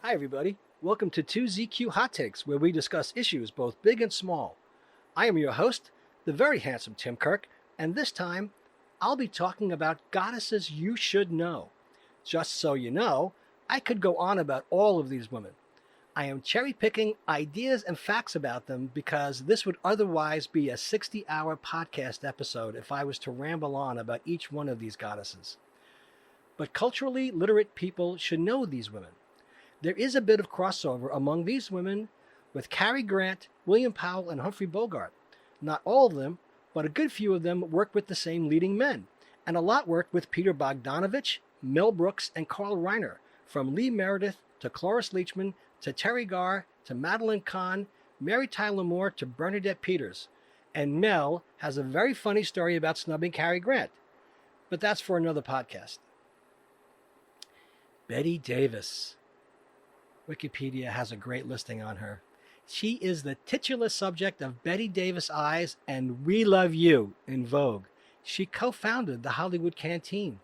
Hi everybody, welcome to 2ZQHT70, where we discuss issues both big and small. I am your host, the very handsome Tim Kirk, and this time I'll be talking about goddesses you should know. Just so you know, I could go on about all of these women. I am cherry-picking ideas and facts about them because this would otherwise be a 60-hour podcast episode if I was to ramble on about each one of these goddesses. But culturally literate people should know these women. There is a bit of crossover among these women with Cary Grant, William Powell, and Humphrey Bogart. Not all of them, but a good few of them work with the same leading men, and a lot worked with Peter Bogdanovich, Mel Brooks, and Carl Reiner, from Lee Meredith to Cloris Leachman to Teri Garr to Madeline Kahn, Mary Tyler Moore to Bernadette Peters. And Mel has a very funny story about snubbing Cary Grant. But that's for another podcast. Bette Davis. Wikipedia has a great listing on her. She is the titular subject of Bette Davis Eyes and We Love You in Vogue. She co-founded the Hollywood Canteen.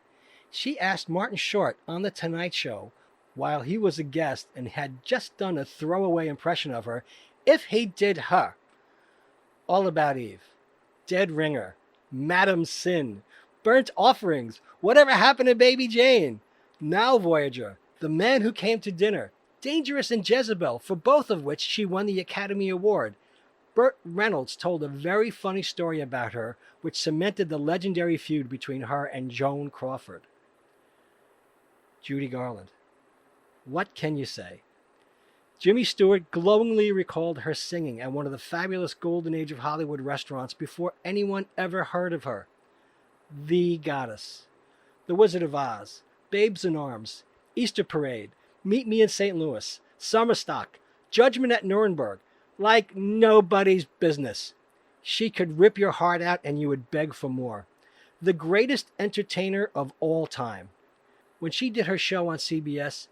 She asked Martin Short on The Tonight Show, while he was a guest and had just done a throwaway impression of her, if he did her. All About Eve, Dead Ringer, Madam Sin, Burnt Offerings, Whatever Happened to Baby Jane, Now Voyager, The Man Who Came to Dinner, Dangerous and Jezebel, for both of which she won the Academy Award. Burt Reynolds told a very funny story about her, which cemented the legendary feud between her and Joan Crawford. Judy Garland. What can you say? Jimmy Stewart glowingly recalled her singing at one of the fabulous golden age of Hollywood restaurants before anyone ever heard of her. The Goddess. The Wizard of Oz, Babes in Arms, Easter Parade, Meet Me in St. Louis, Summer Stock, Judgment at Nuremberg, like nobody's business. She could rip your heart out and you would beg for more. The greatest entertainer of all time. When she did her show on CBS,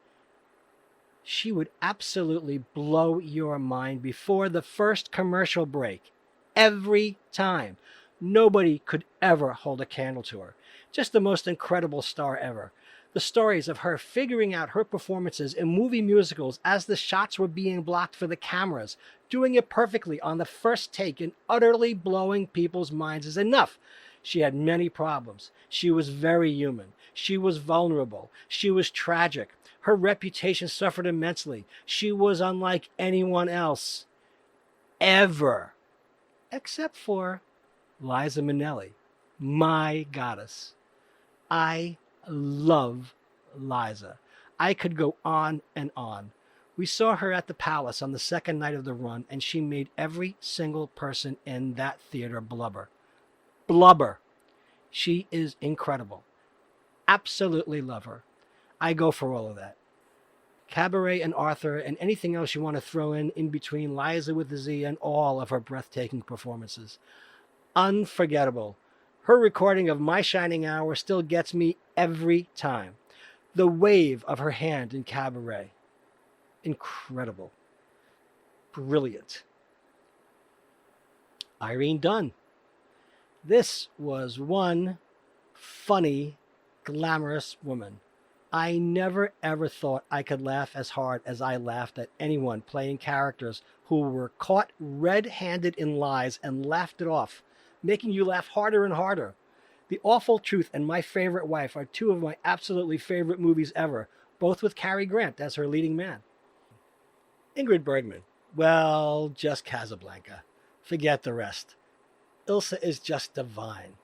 she would absolutely blow your mind before the first commercial break. Every time. Nobody could ever hold a candle to her. Just the most incredible star ever. The stories of her figuring out her performances in movie musicals as the shots were being blocked for the cameras, doing it perfectly on the first take and utterly blowing people's minds is enough. She had many problems. She was very human. She was vulnerable. She was tragic. Her reputation suffered immensely. She was unlike anyone else. Ever. Except for Liza Minnelli, my goddess. I love Liza. I could go on and on. We saw her at the Palace on the second night of the run, and she made every single person in that theater blubber. Blubber. She is incredible. Absolutely love her. I go for all of that. Cabaret and Arthur and anything else you want to throw in between Liza with the Z and all of her breathtaking performances. Unforgettable. Her recording of My Shining Hour still gets me every time. The wave of her hand in Cabaret. Incredible. Brilliant. Irene Dunne. This was one funny, glamorous woman. I never ever thought I could laugh as hard as I laughed at anyone playing characters who were caught red-handed in lies and laughed it off, making you laugh harder and harder. The Awful Truth and My Favorite Wife are two of my absolutely favorite movies ever, both with Cary Grant as her leading man. Ingrid Bergman. Well, just Casablanca. Forget the rest. Ilsa is just divine.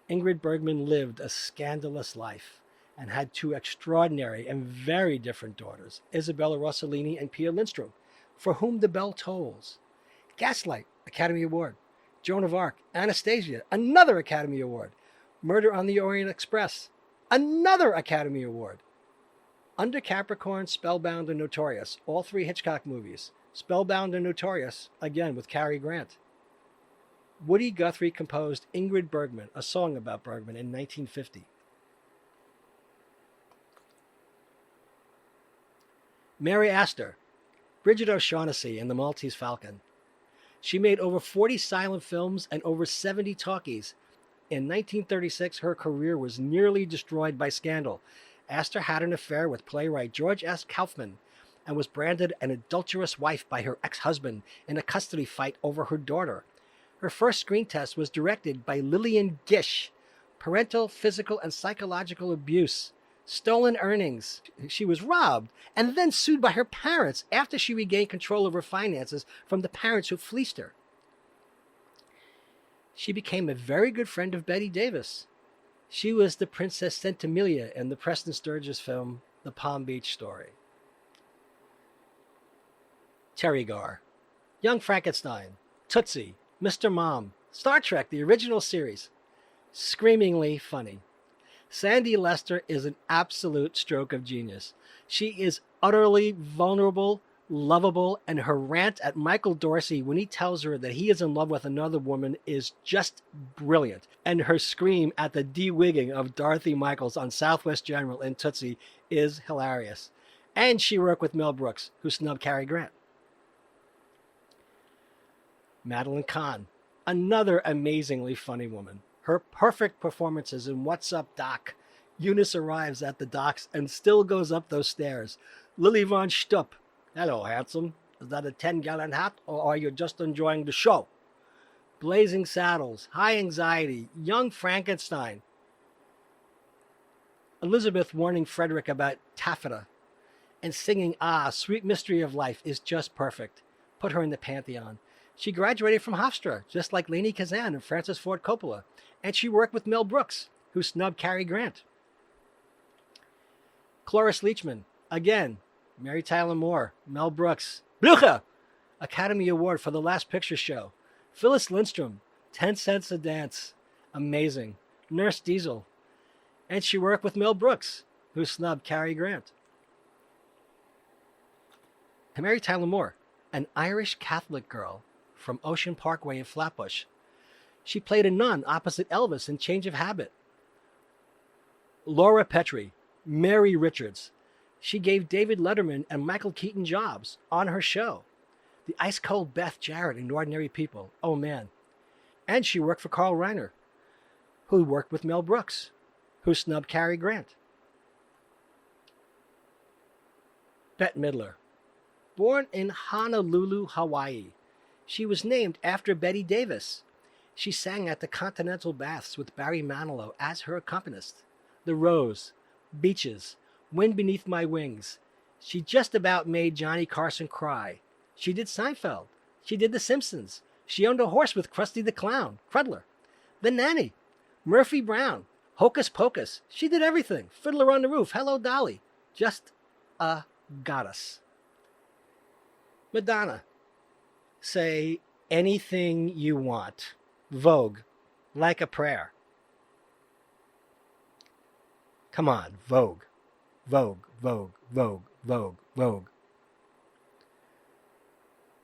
Ingrid Bergman lived a scandalous life and had two extraordinary and very different daughters, Isabella Rossellini and Pia Lindstrom, for whom the bell tolls. Gaslight, Academy Award. Joan of Arc, Anastasia, another Academy Award. Murder on the Orient Express, another Academy Award. Under Capricorn, Spellbound, and Notorious, all three Hitchcock movies. Spellbound and Notorious, again with Cary Grant. Woody Guthrie composed Ingrid Bergman, a song about Bergman, in 1950. Mary Astor, Bridget O'Shaughnessy in The Maltese Falcon. She made over 40 silent films and over 70 talkies. In 1936, her career was nearly destroyed by scandal. Astor had an affair with playwright George S. Kaufman and was branded an adulterous wife by her ex-husband in a custody fight over her daughter. Her first screen test was directed by Lillian Gish. Parental, physical, and psychological abuse. Stolen earnings. She was robbed and then sued by her parents after she regained control of her finances from the parents who fleeced her. She became a very good friend of Bette Davis. She was the Princess Centimiglia in the Preston Sturges film, The Palm Beach Story. Teri Garr. Young Frankenstein. Tootsie. Mr. Mom. Star Trek, the original series. Screamingly funny. Sandy Lester is an absolute stroke of genius. She is utterly vulnerable, lovable, and her rant at Michael Dorsey when he tells her that he is in love with another woman is just brilliant. And her scream at the de-wigging of Dorothy Michaels on Southwest General in Tootsie is hilarious. And she worked with Mel Brooks, who snubbed Cary Grant. Madeline Kahn, another amazingly funny woman. Her perfect performances in What's Up, Doc? Eunice arrives at the docks and still goes up those stairs. Lily von Stupp. Hello, handsome. Is that a 10-gallon hat, or are you just enjoying the show? Blazing Saddles, High Anxiety, Young Frankenstein. Elizabeth warning Frederick about taffeta and singing Sweet Mystery of Life is just perfect. Put her in the Pantheon. She graduated from Hofstra, just like Lainie Kazan and Francis Ford Coppola, and she worked with Mel Brooks, who snubbed Cary Grant. Cloris Leachman, again, Mary Tyler Moore, Mel Brooks, Blucher, Academy Award for The Last Picture Show. Phyllis Lindstrom, 10 Cents a Dance, amazing. Nurse Diesel, and she worked with Mel Brooks, who snubbed Cary Grant. And Mary Tyler Moore, an Irish Catholic girl from Ocean Parkway in Flatbush. She played a nun opposite Elvis in Change of Habit. Laura Petrie, Mary Richards. She gave David Letterman and Michael Keaton jobs on her show. The ice-cold Beth Jarrett in Ordinary People. Oh, man. And she worked for Carl Reiner, who worked with Mel Brooks, who snubbed Cary Grant. Bette Midler. Born in Honolulu, Hawaii. She was named after Bette Davis. She sang at the Continental Baths with Barry Manilow as her accompanist. The Rose, Beaches, Wind Beneath My Wings. She just about made Johnny Carson cry. She did Seinfeld. She did The Simpsons. She owned a horse with Krusty the Clown, Crudler. The Nanny, Murphy Brown, Hocus Pocus. She did everything. Fiddler on the Roof, Hello Dolly. Just a goddess. Madonna. Say anything you want. Vogue, like a prayer. Come on, Vogue. Vogue, Vogue, Vogue, Vogue, Vogue.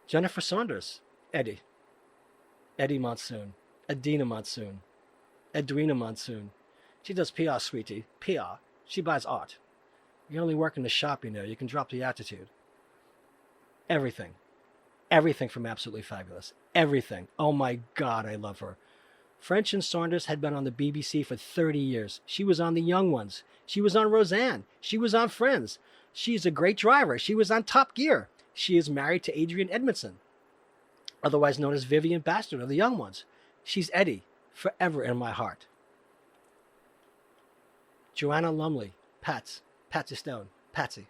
Jennifer Saunders, Eddie. Eddie Monsoon. Edina Monsoon. Edwina Monsoon. She does PR, sweetie. PR. She buys art. You only work in the shop, you know. You can drop the attitude. Everything. Everything from Absolutely Fabulous. Everything. Oh my God, I love her. French and Saunders had been on the BBC for 30 years. She was on The Young Ones. She was on Roseanne. She was on Friends. She's a great driver. She was on Top Gear. She is married to Adrian Edmondson, otherwise known as Vivian Bastard of The Young Ones. She's Eddie, forever in my heart. Joanna Lumley, Patsy Stone, Patsy.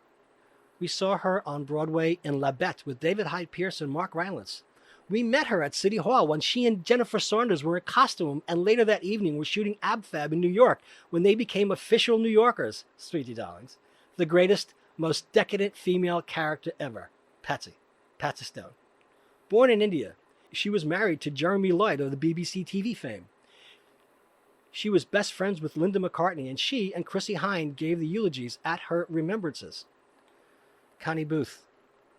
We saw her on Broadway in La Bette with David Hyde Pierce and Mark Rylance. We met her at City Hall when she and Jennifer Saunders were in costume, and later that evening were shooting Ab Fab in New York when they became official New Yorkers, sweetie darlings. The greatest, most decadent female character ever, Patsy Stone. Born in India, she was married to Jeremy Lloyd of the BBC TV fame. She was best friends with Linda McCartney, and she and Chrissie Hynde gave the eulogies at her remembrances. Connie Booth,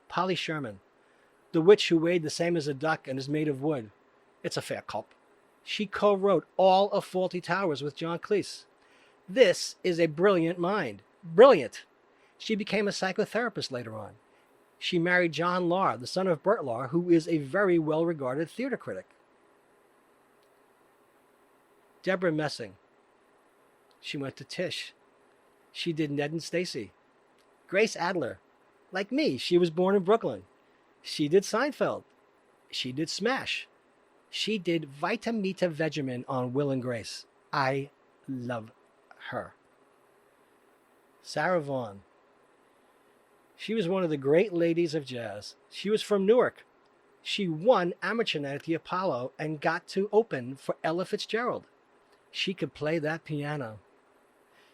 Polly Sherman, the witch who weighed the same as a duck and is made of wood. It's a fair culp. She co-wrote all of Fawlty Towers with John Cleese. This is a brilliant mind. Brilliant. She became a psychotherapist later on. She married John Lahr, the son of Bert Lahr, who is a very well-regarded theater critic. Deborah Messing. She went to Tisch. She did Ned and Stacy. Grace Adler. Like me, she was born in Brooklyn. She did Seinfeld. She did Smash. She did Vita Mita Vegemin on Will and Grace. I love her. Sarah Vaughan. She was one of the great ladies of jazz. She was from Newark. She won amateur night at the Apollo and got to open for Ella Fitzgerald. She could play that piano.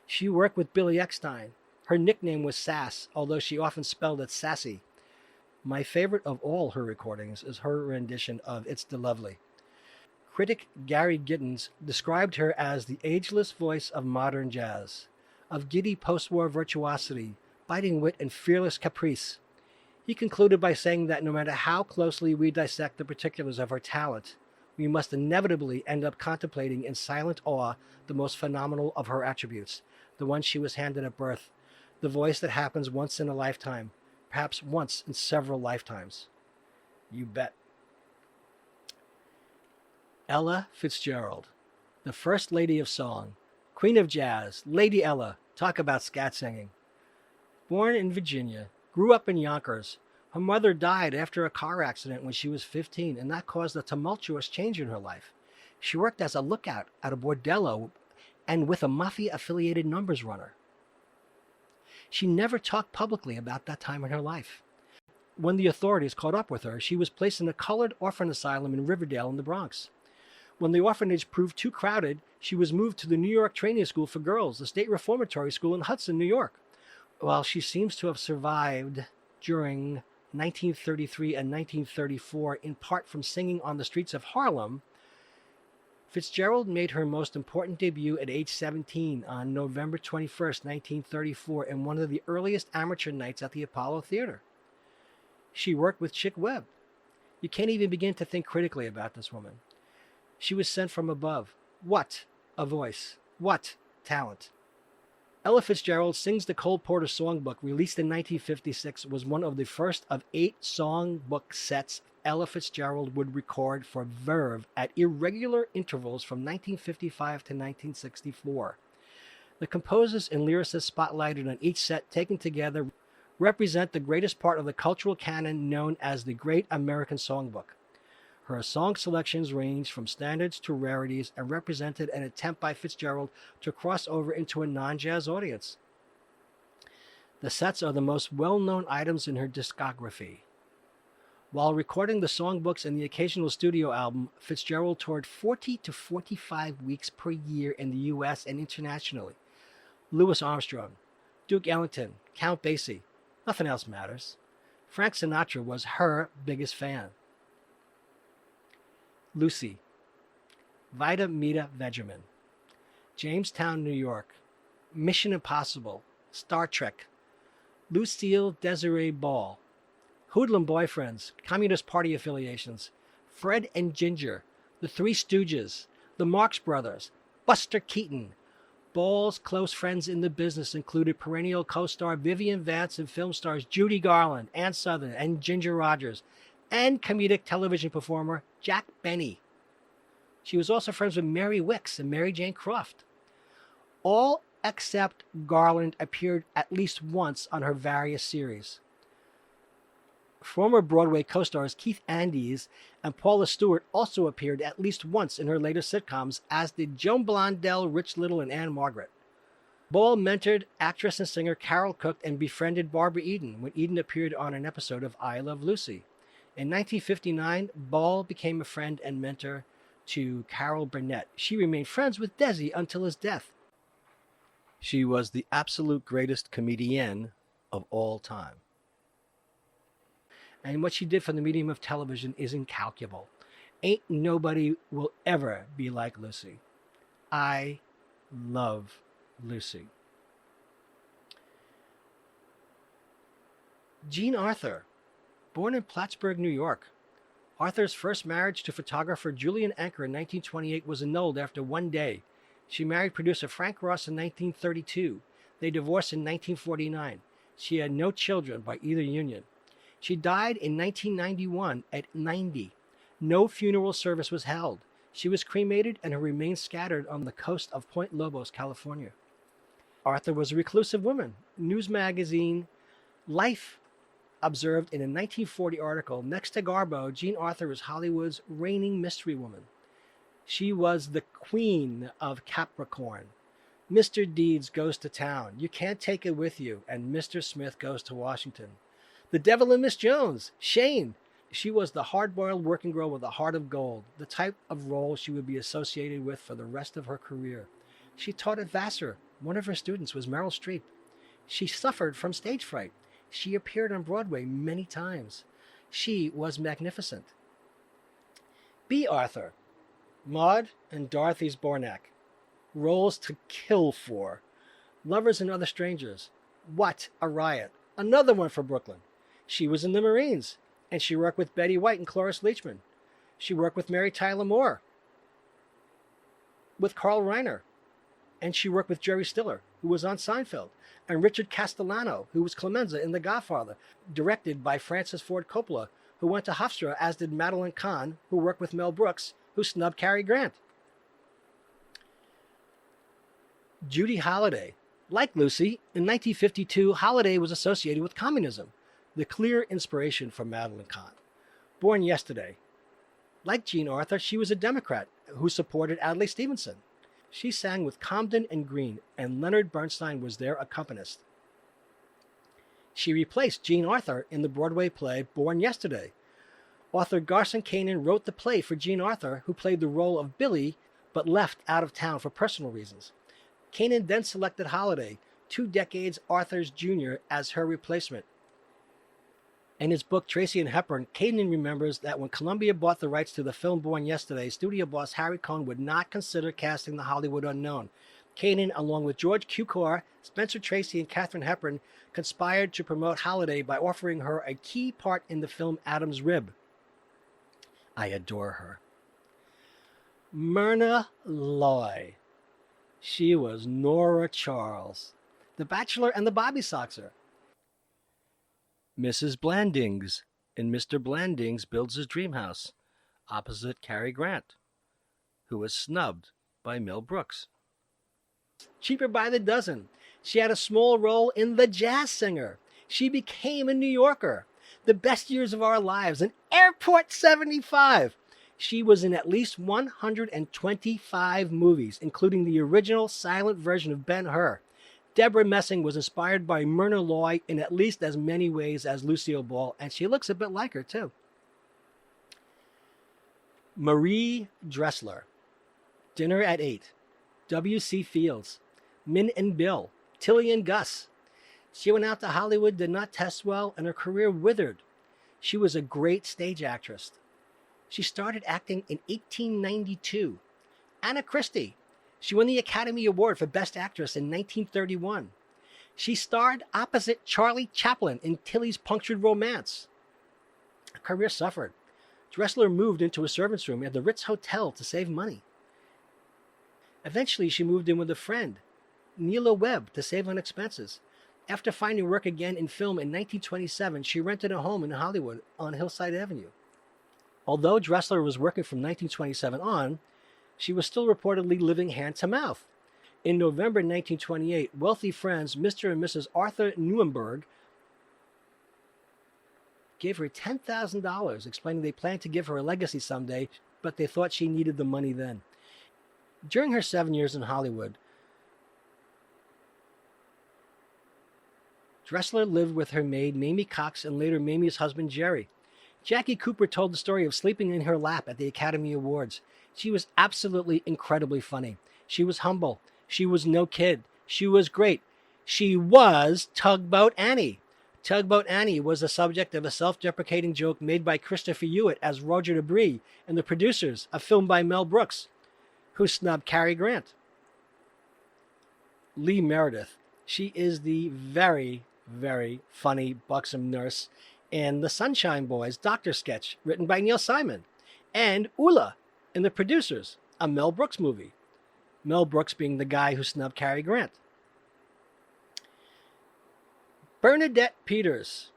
She worked with Billy Eckstine. Her nickname was Sass, although she often spelled it Sassy. My favorite of all her recordings is her rendition of It's the Lovely. Critic Gary Gittins described her as the ageless voice of modern jazz, of giddy post-war virtuosity, biting wit, and fearless caprice. He concluded by saying that no matter how closely we dissect the particulars of her talent, we must inevitably end up contemplating in silent awe the most phenomenal of her attributes, the one she was handed at birth, the voice that happens once in a lifetime, perhaps once in several lifetimes. You bet. Ella Fitzgerald, the First Lady of Song, Queen of Jazz, Lady Ella, talk about scat singing. Born in Virginia, grew up in Yonkers. Her mother died after a car accident when she was 15, and that caused a tumultuous change in her life. She worked as a lookout at a bordello and with a mafia-affiliated numbers runner. She never talked publicly about that time in her life. When the authorities caught up with her, she was placed in a colored orphan asylum in Riverdale in the Bronx. When the orphanage proved too crowded, she was moved to the New York Training School for Girls, the state reformatory school in Hudson, New York. While she seems to have survived during 1933 and 1934, in part from singing on the streets of Harlem, Fitzgerald made her most important debut at age 17 on November 21st, 1934, in one of the earliest amateur nights at the Apollo Theater. She worked with Chick Webb. You can't even begin to think critically about this woman. She was sent from above. What a voice. What talent. Ella Fitzgerald Sings the Cole Porter Songbook, released in 1956, was one of the first of 8 songbook sets Ella Fitzgerald would record for Verve at irregular intervals from 1955 to 1964. The composers and lyricists spotlighted on each set taken together represent the greatest part of the cultural canon known as the Great American Songbook. Her song selections ranged from standards to rarities and represented an attempt by Fitzgerald to cross over into a non-jazz audience. The sets are the most well-known items in her discography. While recording the songbooks and the occasional studio album, Fitzgerald toured 40 to 45 weeks per year in the U.S. and internationally. Louis Armstrong, Duke Ellington, Count Basie, nothing else matters. Frank Sinatra was her biggest fan. Lucy, Vita Mita Vegemin, Jamestown, New York, Mission Impossible, Star Trek, Lucille Desiree Ball, Hoodlum Boyfriends, Communist Party affiliations, Fred and Ginger, The Three Stooges, The Marx Brothers, Buster Keaton. Ball's close friends in the business included perennial co-star Vivian Vance and film stars Judy Garland, Ann Sothern, and Ginger Rogers, and comedic television performer Jack Benny. She was also friends with Mary Wicks and Mary Jane Croft. All except Garland appeared at least once on her various series. Former Broadway co-stars Keith Andes and Paula Stewart also appeared at least once in her later sitcoms, as did Joan Blondell, Rich Little, and Anne Margaret. Ball mentored actress and singer Carol Cook and befriended Barbara Eden when Eden appeared on an episode of I Love Lucy. In 1959, Ball became a friend and mentor to Carol Burnett. She remained friends with Desi until his death. She was the absolute greatest comedienne of all time. And what she did for the medium of television is incalculable. Ain't nobody will ever be like Lucy. I love Lucy. Jean Arthur, born in Plattsburgh, New York. Arthur's first marriage to photographer Julian Anker in 1928 was annulled after one day. She married producer Frank Ross in 1932. They divorced in 1949. She had no children by either union. She died in 1991 at 90. No funeral service was held. She was cremated and her remains scattered on the coast of Point Lobos, California. Arthur was a reclusive woman. News magazine Life observed in a 1940 article, next to Garbo, Jean Arthur is Hollywood's reigning mystery woman. She was the queen of Capricorn. Mr. Deeds goes to town. You can't take it with you. And Mr. Smith goes to Washington. The Devil and Miss Jones, Shane. She was the hard-boiled working girl with a heart of gold, the type of role she would be associated with for the rest of her career. She taught at Vassar. One of her students was Meryl Streep. She suffered from stage fright. She appeared on Broadway many times. She was magnificent. B. Arthur, Maud and Dorothy's Bornak. Roles to kill for. Lovers and Other Strangers. What a Riot. Another one for Brooklyn. She was in the Marines, and she worked with Betty White and Cloris Leachman. She worked with Mary Tyler Moore, with Carl Reiner, and she worked with Jerry Stiller, who was on Seinfeld, and Richard Castellano, who was Clemenza in The Godfather, directed by Francis Ford Coppola, who went to Hofstra, as did Madeline Kahn, who worked with Mel Brooks, who snubbed Cary Grant. Judy Holliday. Like Lucy, in 1952, Holliday was associated with communism, the clear inspiration for Madeline Kahn. Born Yesterday. Like Jean Arthur, she was a Democrat who supported Adlai Stevenson. She sang with Comden and Green, and Leonard Bernstein was their accompanist. She replaced Jean Arthur in the Broadway play Born Yesterday. Author Garson Kanin wrote the play for Jean Arthur, who played the role of Billy, but left out of town for personal reasons. Kanin then selected Holliday, 2 decades Arthur's junior, as her replacement. In his book Tracy and Hepburn, Kanin remembers that when Columbia bought the rights to the film Born Yesterday, studio boss Harry Cohn would not consider casting the Hollywood unknown. Kanin, along with George Cukor, Spencer Tracy, and Katharine Hepburn, conspired to promote Holliday by offering her a key part in the film Adam's Rib. I adore her. Myrna Loy. She was Nora Charles, The Bachelor and the Bobby Soxer. Mrs. Blandings in Mr. Blandings Builds His Dream House, opposite Cary Grant, who was snubbed by Mel Brooks. Cheaper by the dozen. She had a small role in The Jazz Singer. She became a New Yorker. The Best Years of Our Lives and Airport 75. She was in at least 125 movies, including the original silent version of Ben-Hur. Deborah Messing was inspired by Myrna Loy in at least as many ways as Lucille Ball, and she looks a bit like her, too. Marie Dressler. Dinner at 8. W.C. Fields. Min and Bill. Tilly and Gus. She went out to Hollywood, did not test well, and her career withered. She was a great stage actress. She started acting in 1892. Anna Christie. She won the Academy Award for Best Actress in 1931. She starred opposite Charlie Chaplin in Tilly's Punctured Romance. Her career suffered. Dressler moved into a servant's room at the Ritz Hotel to save money. Eventually, she moved in with a friend, Neela Webb, to save on expenses. After finding work again in film in 1927, she rented a home in Hollywood on Hillside Avenue. Although Dressler was working from 1927 on, she was still reportedly living hand-to-mouth. In November 1928, wealthy friends Mr. and Mrs. Arthur Nuremberg gave her $10,000, explaining they planned to give her a legacy someday, but they thought she needed the money then. During her 7 years in Hollywood, Dressler lived with her maid Mamie Cox and later Mamie's husband Jerry. Jackie Cooper told the story of sleeping in her lap at the Academy Awards. She was absolutely incredibly funny. She was humble. She was no kid. She was great. She was Tugboat Annie. Tugboat Annie was the subject of a self-deprecating joke made by Christopher Hewitt as Roger Debris and the producers, a film by Mel Brooks, who snubbed Cary Grant. Lee Meredith. She is the very, very funny buxom nurse in The Sunshine Boys doctor sketch written by Neil Simon, and Ulla in The Producers, a Mel Brooks movie. Mel Brooks being the guy who snubbed Cary Grant. Bernadette Peters.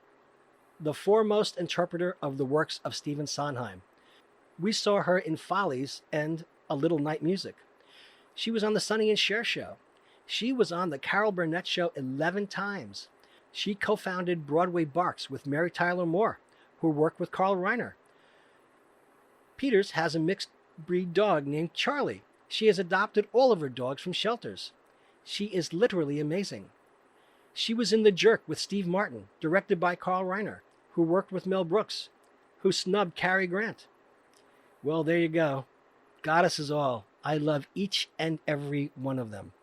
the foremost interpreter of the works of Stephen Sondheim. We saw her in Follies and A Little Night Music. She was on the Sonny and Cher show. She was on the Carol Burnett show 11 times. She co-founded Broadway Barks with Mary Tyler Moore, who worked with Carl Reiner. Peters has a mixed breed dog named Charlie. She has adopted all of her dogs from shelters. She is literally amazing. She was in The Jerk with Steve Martin, directed by Carl Reiner, who worked with Mel Brooks, who snubbed Cary Grant. Well, there you go. Goddesses all. I love each and every one of them.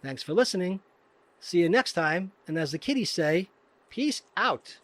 Thanks for listening. See you next time. And as the kiddies say, peace out.